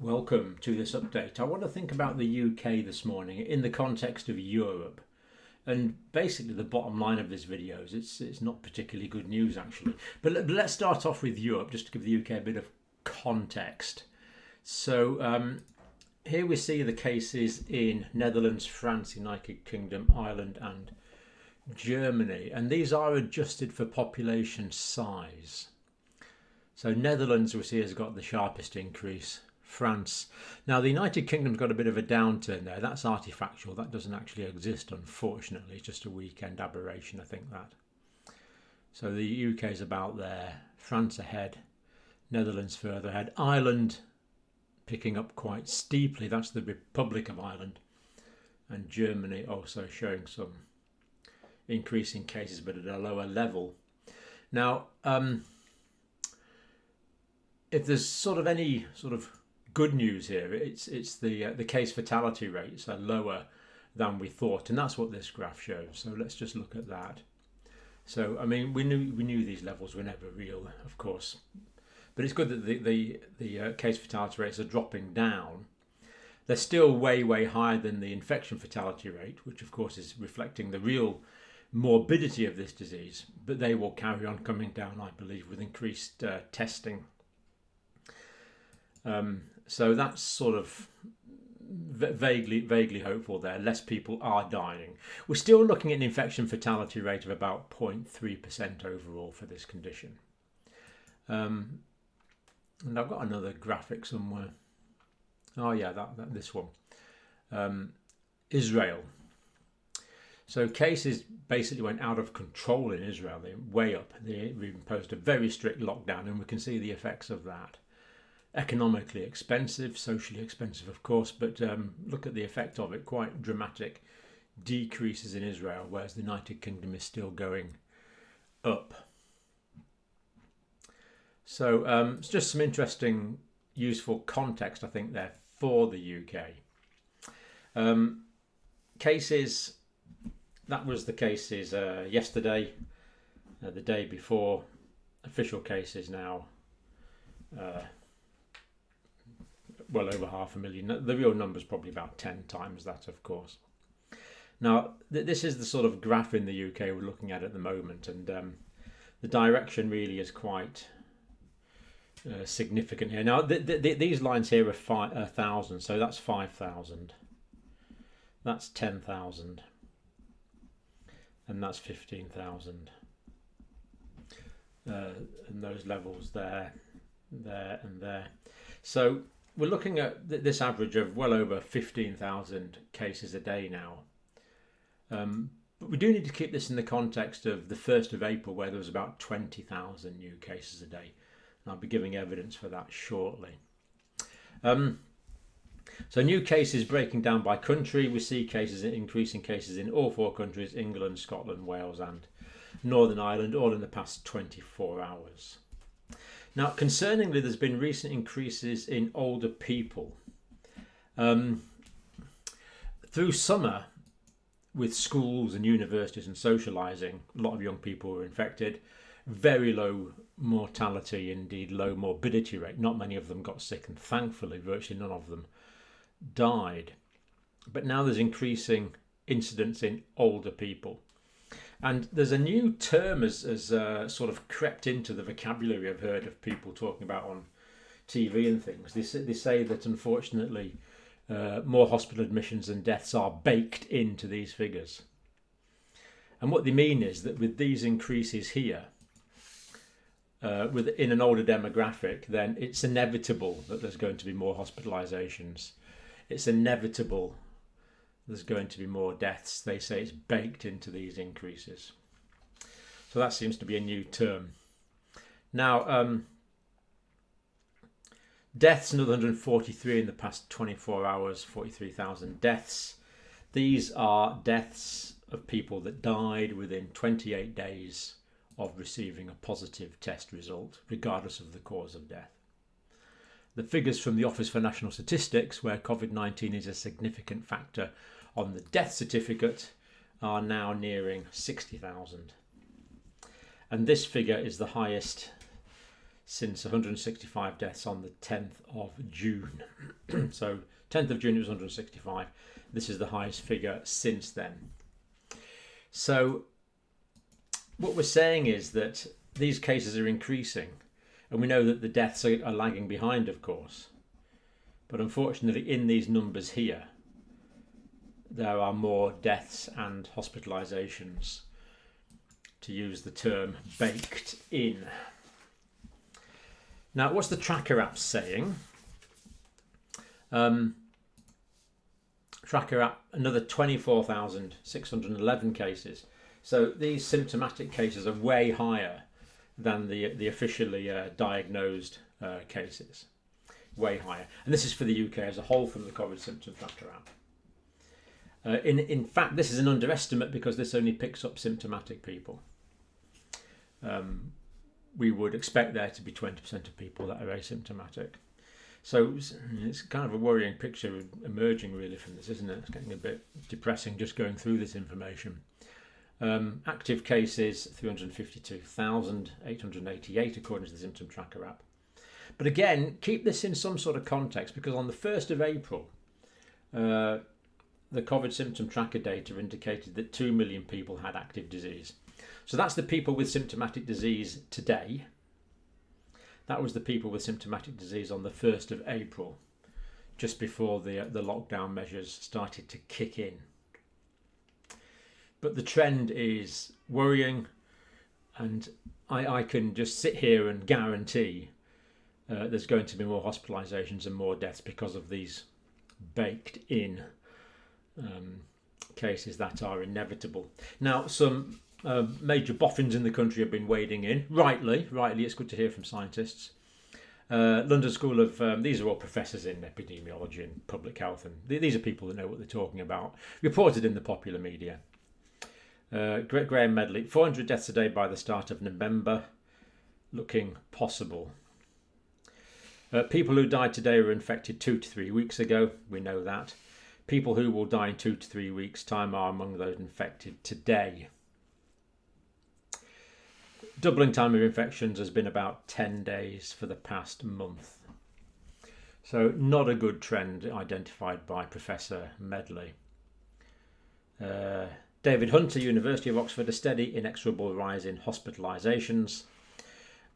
Welcome to this update. I want to think about the UK this morning in the context of Europe. And basically the bottom line of this video is it's not particularly good news actually. But let's start off with Europe just to give the UK a bit of context. So here we see the cases in Netherlands, France, United Kingdom, Ireland and Germany. And these are adjusted for population size. So Netherlands we see has got the sharpest increase. France. Now the United Kingdom's got a bit of a downturn there. That's artifactual. That doesn't actually exist, unfortunately. It's just a weekend aberration, I think that. So the UK is about there. France ahead. Netherlands further ahead. Ireland picking up quite steeply. That's the Republic of Ireland. And Germany also showing some increasing cases, but at a lower level. Now, if there's sort of any sort of good news here, it's the case fatality rates are lower than we thought, and that's what this graph shows. So let's just look at that. So I mean, we knew these levels were never real, of course, but it's good that the case fatality rates are dropping down. They're still way higher than the infection fatality rate, which of course is reflecting the real morbidity of this disease, but they will carry on coming down, I believe, with increased testing. So that's sort of vaguely hopeful there. Less people are dying. We're still looking at an infection fatality rate of about 0.3% overall for this condition. And I've got another graphic somewhere. Oh yeah, this one. Israel. So cases basically went out of control in Israel. They went way up. They imposed a very strict lockdown, and we can see the effects of that. Economically expensive, socially expensive, of course, but look at the effect of it. Quite dramatic decreases in Israel, whereas the United Kingdom is still going up. So it's just some interesting, useful context, I think, there for the UK. Cases, that was the cases yesterday, the day before. Official cases now. Well over 500,000. The real number is probably about 10 times that, of course. Now, this is the sort of graph in the UK we're looking at the moment, and the direction really is quite significant here. Now, these lines here are 1,000, so that's 5,000. That's 10,000. And that's 15,000. And those levels there, and there. So we're looking at this average of well over 15,000 cases a day now. But we do need to keep this in the context of the 1st of April, where there was about 20,000 new cases a day. And I'll be giving evidence for that shortly. So new cases breaking down by country. We see increasing cases in all 4 countries: England, Scotland, Wales and Northern Ireland, all in the past 24 hours. Now, concerningly, there's been recent increases in older people. Through summer, with schools and universities and socialising, a lot of young people were infected. Very low mortality, indeed low morbidity rate. Not many of them got sick, and thankfully virtually none of them died. But now there's increasing incidence in older people. And there's a new term as sort of crept into the vocabulary I've heard of people talking about on TV and things. They say that unfortunately more hospital admissions and deaths are baked into these figures. And what they mean is that with these increases here, in an older demographic, then it's inevitable that there's going to be more hospitalisations. It's inevitable there's going to be more deaths. They say it's baked into these increases. So that seems to be a new term. Now, deaths, another 143 in the past 24 hours, 43,000 deaths. These are deaths of people that died within 28 days of receiving a positive test result, regardless of the cause of death. The figures from the Office for National Statistics, where COVID-19 is a significant factor on the death certificate, are now nearing 60,000. And this figure is the highest since 165 deaths on the 10th of June. So 10th of June it was 165. This is the highest figure since then. So what we're saying is that these cases are increasing, and we know that the deaths are lagging behind, of course. But unfortunately, in these numbers here, there are more deaths and hospitalisations, to use the term, baked in. Now, what's the tracker app saying? Tracker app, another 24,611 cases. So these symptomatic cases are way higher than the officially diagnosed cases. Way higher. And this is for the UK as a whole from the COVID symptom tracker app. In fact, this is an underestimate because this only picks up symptomatic people. We would expect there to be 20% of people that are asymptomatic. So it's kind of a worrying picture emerging really from this, isn't it? It's getting a bit depressing just going through this information. Active cases, 352,888 according to the Symptom Tracker app. But again, keep this in some sort of context, because on the 1st of April, the COVID Symptom Tracker data indicated that 2 million people had active disease. So that's the people with symptomatic disease today. That was the people with symptomatic disease on the 1st of April, just before the lockdown measures started to kick in. But the trend is worrying, and I can just sit here and guarantee there's going to be more hospitalisations and more deaths because of these baked in cases that are inevitable. Now, some major boffins in the country have been wading in, rightly, it's good to hear from scientists. London School of, these are all professors in epidemiology and public health, and these are people that know what they're talking about, reported in the popular media. Graham Medley, 400 deaths a day by the start of November, looking possible. People who died today were infected 2 to 3 weeks ago, we know that. People who will die in 2 to 3 weeks' time are among those infected today. Doubling time of infections has been about 10 days for the past month. So not a good trend identified by Professor Medley. David Hunter, University of Oxford, a steady, inexorable rise in hospitalisations.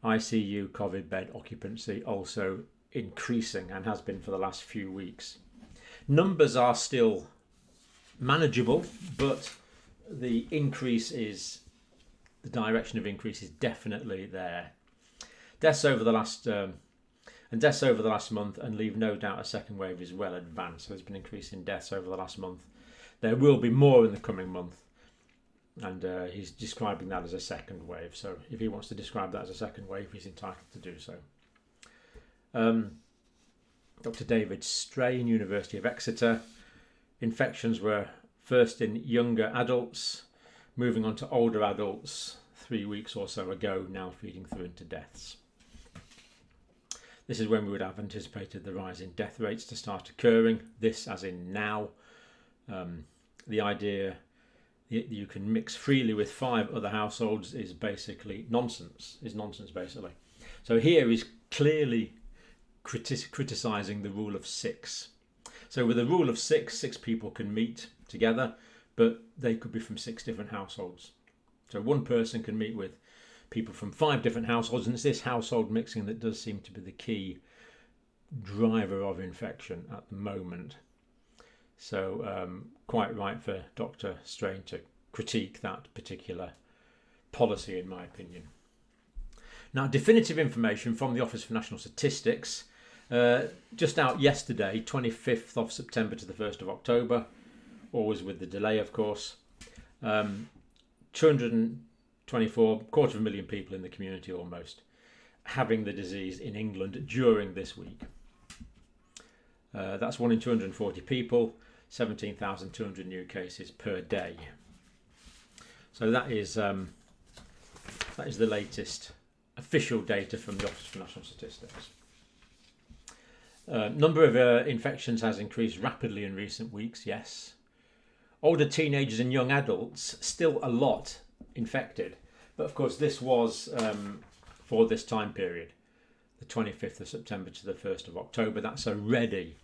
ICU Covid bed occupancy also increasing, and has been for the last few weeks. Numbers are still manageable, but the direction of increase is definitely there. Deaths over the last month, and leave no doubt a second wave is well advanced. So there's been an increase in deaths over the last month. There will be more in the coming month, and he's describing that as a second wave. So if he wants to describe that as a second wave, he's entitled to do so. Dr. David Strain, University of Exeter. Infections were first in younger adults, moving on to older adults 3 weeks or so ago, now feeding through into deaths. This is when we would have anticipated the rise in death rates to start occurring, this as in now. The idea that you can mix freely with 5 other households is basically nonsense, basically. So here he's clearly criticising the rule of 6. So with a rule of 6 people can meet together, but they could be from 6 different households. So one person can meet with people from 5 different households, and it's this household mixing that does seem to be the key driver of infection at the moment. So quite right for Dr. Strain to critique that particular policy, in my opinion. Now, definitive information from the Office for National Statistics, just out yesterday, 25th of September to the 1st of October, always with the delay, of course. 224, 250,000 people in the community almost, having the disease in England during this week. That's 1 in 240 people, 17,200 new cases per day. So that is the latest official data from the Office for National Statistics. Number of infections has increased rapidly in recent weeks, yes. Older teenagers and young adults, still a lot infected. But of course this was for this time period. the 25th of September to the 1st of October. That's already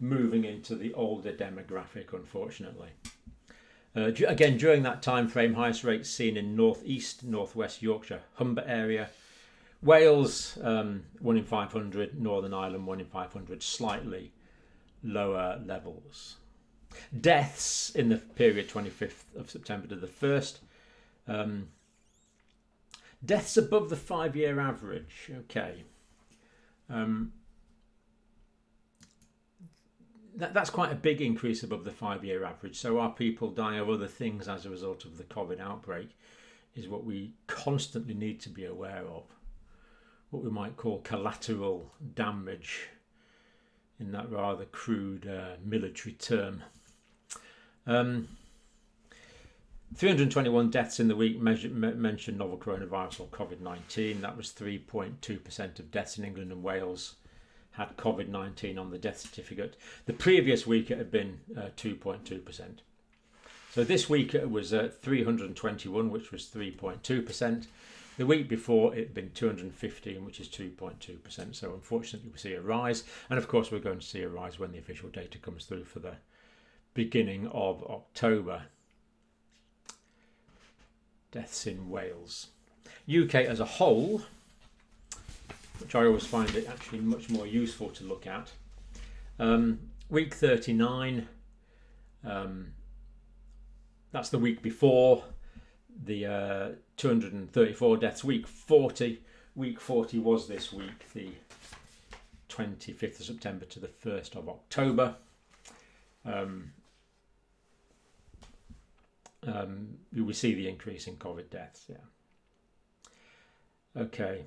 moving into the older demographic, unfortunately. Again, during that time frame, highest rates seen in North East, North West Yorkshire, Humber area. Wales, 1 in 500, Northern Ireland, 1 in 500, slightly lower levels. Deaths in the period 25th of September to the 1st. Deaths above the 5-year average. Okay. That's quite a big increase above the 5-year average. So are people dying of other things as a result of the COVID outbreak is what we constantly need to be aware of. What we might call collateral damage, in that rather crude military term. 321 deaths in the week mentioned novel coronavirus or COVID-19. That was 3.2% of deaths in England and Wales had COVID-19 on the death certificate. The previous week it had been 2.2%. So this week it was 321, which was 3.2%. The week before it had been 215, which is 2.2%. So unfortunately we see a rise. And of course we're going to see a rise when the official data comes through for the beginning of October. Deaths in Wales. UK as a whole, which I always find it actually much more useful to look at. Week 39, that's the week before the 234 deaths. Week 40 was this week, the 25th of September to the 1st of October. We see the increase in COVID deaths. Yeah. Okay.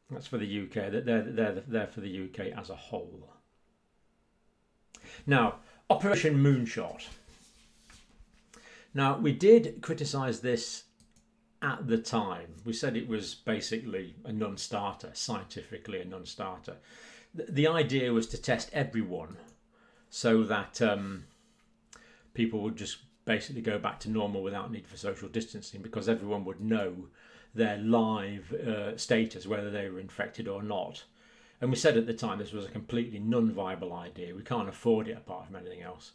That's for the UK. They're for the UK as a whole. Now, Operation Moonshot. Now, we did criticise this at the time. We said it was basically a non-starter, scientifically a non-starter. The idea was to test everyone so that people would just basically go back to normal without need for social distancing, because everyone would know their live status, whether they were infected or not. And we said at the time this was a completely non-viable idea. We can't afford it apart from anything else.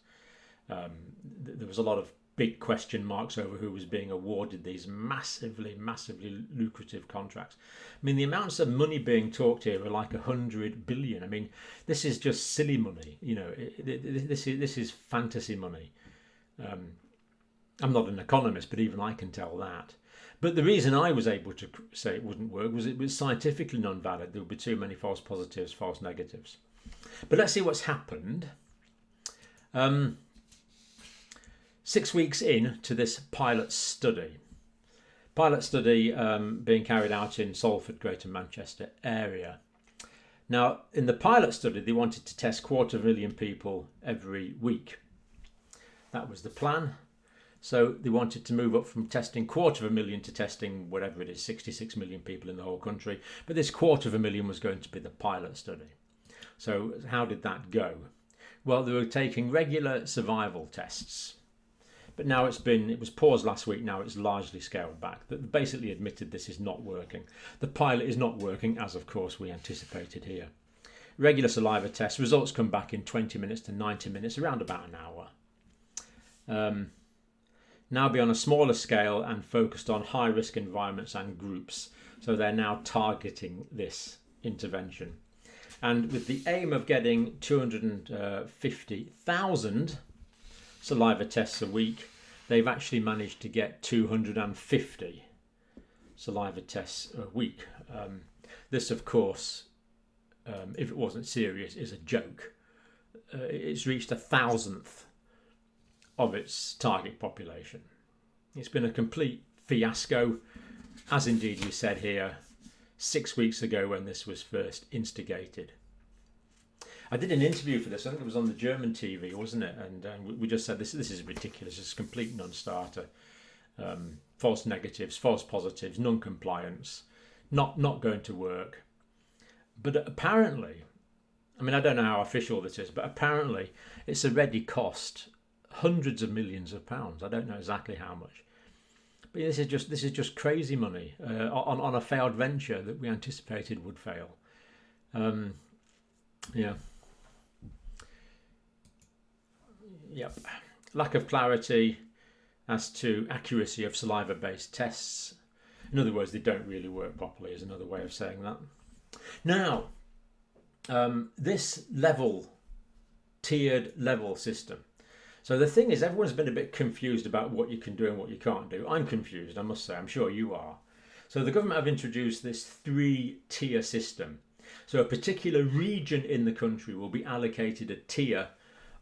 There was a lot of big question marks over who was being awarded these massively lucrative contracts. I mean, the amounts of money being talked here are like 100 billion. I mean, this is just silly money. You know, this is fantasy money. I'm not an economist, but even I can tell that. But the reason I was able to say it wouldn't work was it was scientifically non-valid. There would be too many false positives, false negatives. But let's see what's happened. 6 weeks in to this pilot study. Being carried out in Salford, Greater Manchester area. Now, in the pilot study, they wanted to test 250,000 people every week. That was the plan. So they wanted to move up from testing 250,000 to testing whatever it is, 66 million people in the whole country. But this 250,000 was going to be the pilot study. So how did that go? Well, they were taking regular survival tests. But now it was paused last week, now it's largely scaled back. They basically admitted this is not working. The pilot is not working, as of course we anticipated here. Regular saliva tests, results come back in 20 minutes to 90 minutes, around about an hour. Now be on a smaller scale and focused on high-risk environments and groups. So they're now targeting this intervention. And with the aim of getting 250,000 saliva tests a week, they've actually managed to get 250 saliva tests a week. This, of course, if it wasn't serious, is a joke. It's reached 1,000th of its target population. It's been a complete fiasco, as indeed we said here 6 weeks ago when this was first instigated. I did an interview for this, I think it was on the German TV, wasn't it? And we just said this is ridiculous, it's a complete non-starter. False negatives, false positives, non-compliance, not going to work. But apparently, I mean, I don't know how official this is, but apparently it's already cost hundreds of millions of pounds. I don't know exactly how much, but this is just crazy money on a failed venture that we anticipated would fail. Yeah. Yep. Lack of clarity as to accuracy of saliva-based tests. In other words, they don't really work properly, is another way of saying that. Now, this tiered level system. So the thing is, everyone's been a bit confused about what you can do and what you can't do. I'm confused, I must say. I'm sure you are. So the government have introduced this 3-tier system. So a particular region in the country will be allocated a tier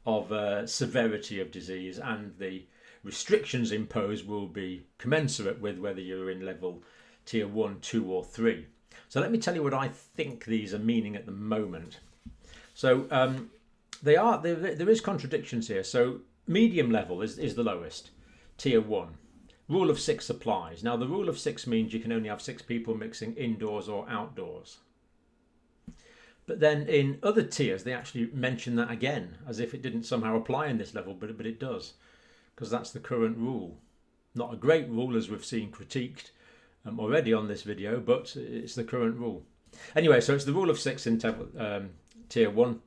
of severity of disease, and the restrictions imposed will be commensurate with whether you're in level tier 1, 2 or 3. So let me tell you what I think these are meaning at the moment. So there is contradictions here. So medium level is the lowest, tier 1. Rule of 6 applies. Now the rule of 6 means you can only have 6 people mixing indoors or outdoors. But then in other tiers they actually mention that again, as if it didn't somehow apply in this level, but it does, because that's the current rule. Not a great rule, as we've seen critiqued already on this video, but it's the current rule. Anyway, so it's the rule of 6 in tier 1.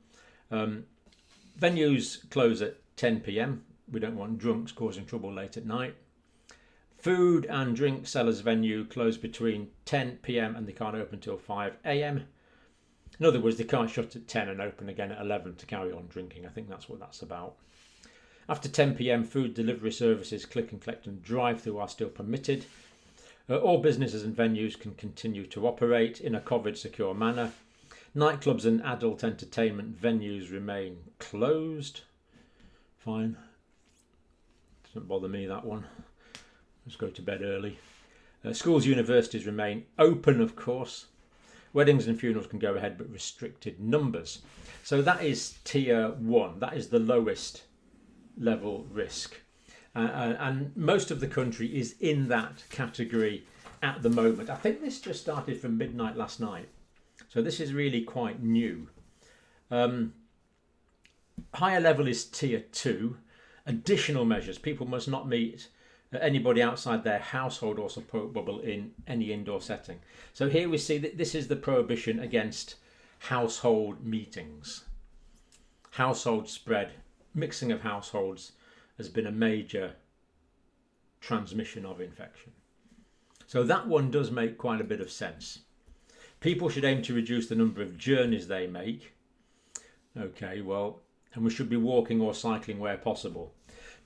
Venues close at 10 p.m. We don't want drunks causing trouble late at night. Food and drink sellers venue close between 10 p.m. and they can't open until 5 a.m. In other words, they can't shut at 10 and open again at 11 to carry on drinking. I think that's what that's about. After 10 p.m, food delivery services, click and collect and drive-through are still permitted. All businesses and venues can continue to operate in a COVID secure manner. Nightclubs and adult entertainment venues remain closed. Fine. Doesn't bother me, that one. Let's go to bed early. Schools, universities remain open, of course. Weddings and funerals can go ahead, but restricted numbers. So that is tier 1. That is the lowest level risk. And most of the country is in that category at the moment. I think this just started from midnight last night. So this is really quite new. Higher level is tier 2. Additional measures. People must not meet anybody outside their household or support bubble in any indoor setting. So here we see that this is the prohibition against household meetings. Household spread, mixing of households has been a major transmission of infection. So that one does make quite a bit of sense. People should aim to reduce the number of journeys they make. Okay, well, and we should be walking or cycling where possible.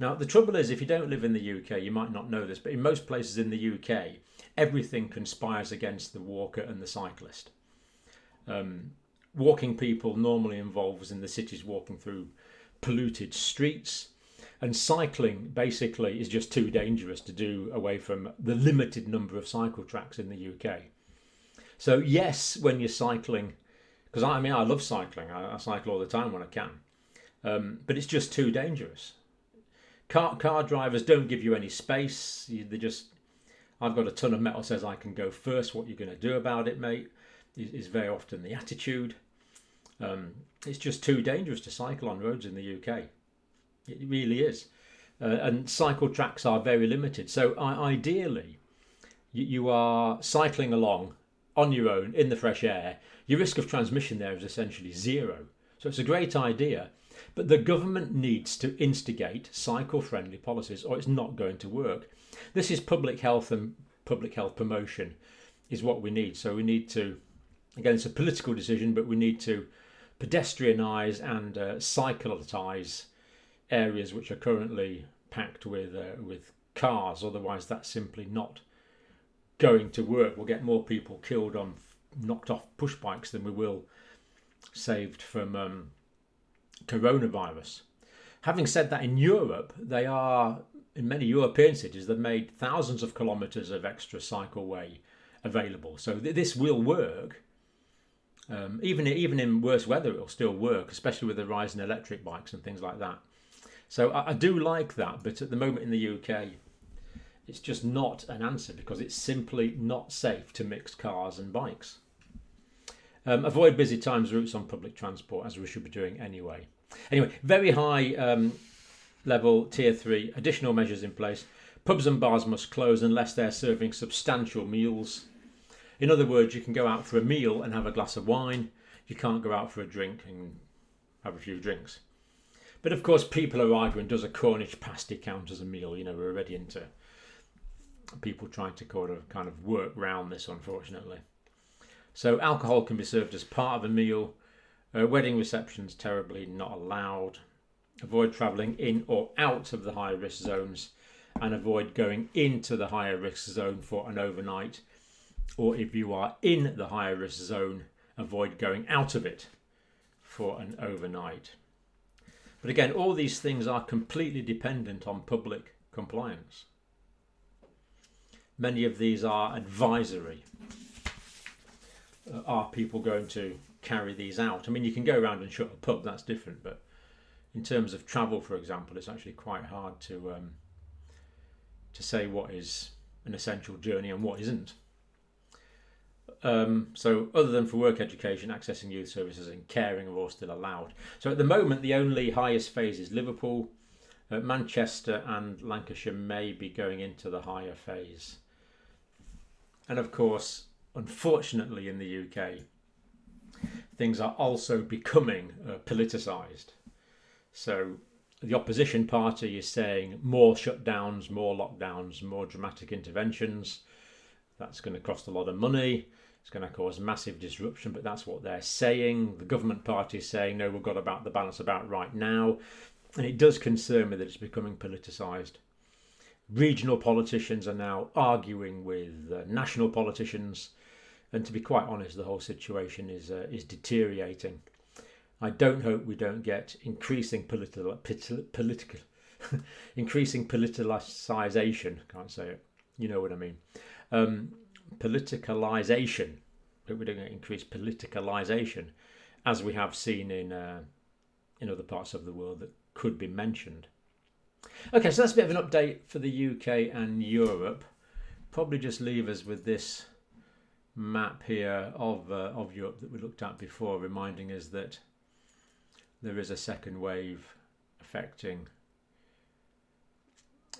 Now, the trouble is, if you don't live in the UK, you might not know this, but in most places in the UK, everything conspires against the walker and the cyclist. Walking people normally involves in the cities walking through polluted streets, and cycling basically is just too dangerous to do away from the limited number of cycle tracks in the UK. So yes, when you're cycling, because I love cycling, I cycle all the time when I can, but it's just too dangerous. Car drivers don't give you any space. I've got a ton of metal says I can go first. What you're going to do about it, mate, is very often the attitude. It's just too dangerous to cycle on roads in the UK. It really is. And cycle tracks are very limited. So ideally, you are cycling along on your own in the fresh air. Your risk of transmission there is essentially zero. So it's a great idea. But the government needs to instigate cycle-friendly policies or it's not going to work. This is public health, and public health promotion is what we need. So we need to, again, it's a political decision, but we need to pedestrianise and cyclotise areas which are currently packed with cars. Otherwise, that's simply not going to work. We'll get more people killed on knocked off push bikes than we will saved from coronavirus. Having said that, in Europe, they are, in many European cities, they've made thousands of kilometres of extra cycleway available. So this will work. Even in worse weather, it will still work, especially with the rise in electric bikes and things like that. So I do like that, but at the moment in the UK, it's just not an answer because it's simply not safe to mix cars and bikes. Avoid busy times routes on public transport, as we should be doing anyway. Anyway, very high level, tier 3, additional measures in place. Pubs and bars must close unless they're serving substantial meals. In other words, you can go out for a meal and have a glass of wine. you can't go out for a drink and have a few drinks. But of course, people are arguing, does a Cornish pasty count as a meal? You know, we're already into people trying to kind of work round this, unfortunately. So alcohol can be served as part of a meal. Wedding receptions, terribly not allowed. Avoid travelling in or out of the high risk zones, and avoid going into the higher risk zone for an overnight. Or if you are in the higher risk zone, avoid going out of it for an overnight. But again, all these things are completely dependent on public compliance. Many of these are advisory. Are people going to carry these out? I mean, you can go around and shut a pub, that's different, but in terms of travel, for example, it's actually quite hard to say what is an essential journey and what isn't. So other than for work education, accessing youth services and caring are all still allowed. So at the moment, the only highest phase is Liverpool. Manchester and Lancashire may be going into the higher phase. And of course, unfortunately in the UK, things are also becoming politicised. So the opposition party is saying more shutdowns, more lockdowns, more dramatic interventions. That's going to cost a lot of money. It's going to cause massive disruption, but that's what they're saying. The government party is saying, no, we've got about the balance about right now. And it does concern me that it's becoming politicised. Regional politicians are now arguing with national politicians. And to be quite honest, the whole situation is deteriorating. I don't hope we don't get increasing increasing politicization. Can't say it. You know what I mean. Politicalization. But we don't get increased politicalization, as we have seen in other parts of the world that could be mentioned. Okay, so that's a bit of an update for the UK and Europe. Probably just leave us with this map here of Europe that we looked at before, reminding us that there is a second wave affecting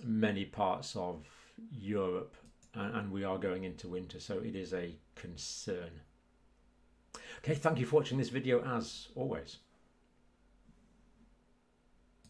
many parts of Europe, and we are going into winter, so it is a concern. Okay, thank you for watching this video as always.